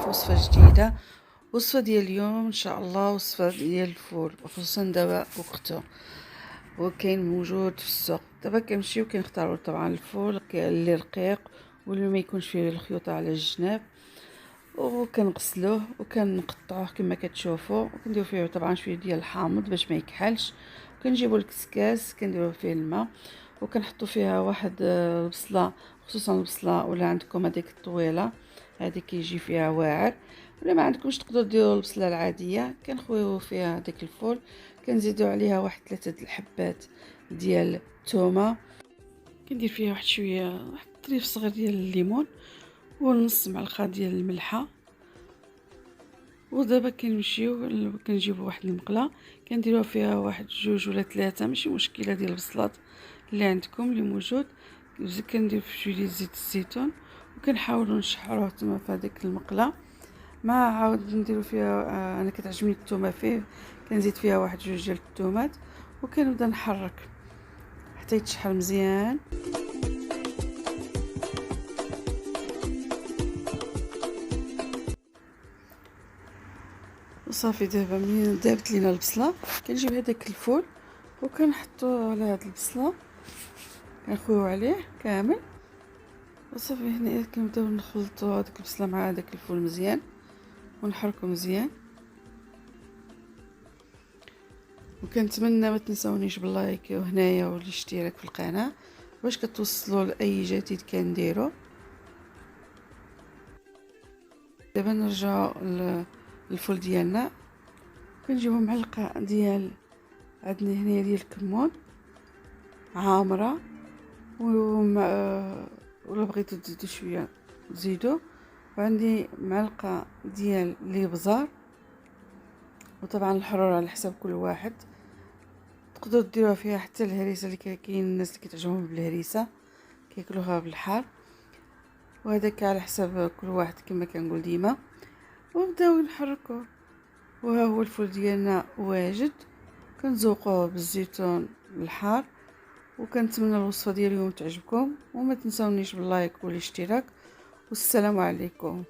في وصفة جديدة. وصفة ديال اليوم ان شاء الله وصفة ديال الفول، خصوصا دابا وقته وكاين موجود في السوق. دابا كنمشيو كنختاروا طبعا الفول اللي رقيق واللي ما يكونش فيه الخيوط على الجناب، وكنغسلوه وكنقطعوه كما كتشوفوا، وكنديروا فيه طبعا شويه ديال الحامض باش ما يكحلش. كنجيبوا الكسكاس كنديروا فيه الماء وكنحطوا فيها واحد البصله، خصوصا البصله ولا عندكم هذيك الطويله هذه كيجي فيها واعر، ولا ما عندكمش تقدروا ديروا البصله العاديه. كنخويو فيها داك الفول، كنزيدوا عليها واحد 3 الحبات ديال الثومه، كندير فيها واحد شويه واحد طريف صغير ديال الليمون ونص معلقه ديال الملحه. ودابا كنمشيو كنجيبوا واحد المقله كنديروها فيها واحد 2 ولا 3 ماشي مشكله ديال البصلات اللي عندكم اللي موجود. كندير في شويه ديال زيت الزيتون وكنحاولوا نشحروه تما في هذيك المقله. ما عاود نديرو فيها انا كتعجبني الثومه فيه، كنزيد فيها واحد 2 ديال الثومات وكنبدا نحرك حتى يتشحر مزيان. وصافي دابا منين دابت لينا البصله كنجيب هذاك الفول وكنحطوه على هاد البصله، كنخويو عليه كامل. وصافي هنا كنبداو نخلطوا هذيك البصله مع هذاك الفول مزيان ونحركو مزيان. وكنتمنى ما تنساونيش باللايك وهنايا والاشتراك في القناه باش كتوصلوا لاي جديد كنديرو. دابا نرجعوا الفول ديالنا، كنجيبو معلقه ديال عندنا هنا ديال الكمون عامره، ولا بغيتو تزيدو شويه زيدو، وعندي معلقه ديال الابزار، وطبعا الحراره على حساب كل واحد. تقدروا ديروها فيها حتى الهريسه اللي كاين الناس اللي كتعجبهم بالهريسه كياكلوها بالحار، وهذاك على حساب كل واحد كما كنقول ديما. ونبداو نحركوه، وها هو الفول ديالنا واجد. كنزوقوه بالزيتون الحار، وكنتمنى الوصفه ديال اليوم تعجبكم، وما تنساونيش باللايك والاشتراك، والسلام عليكم.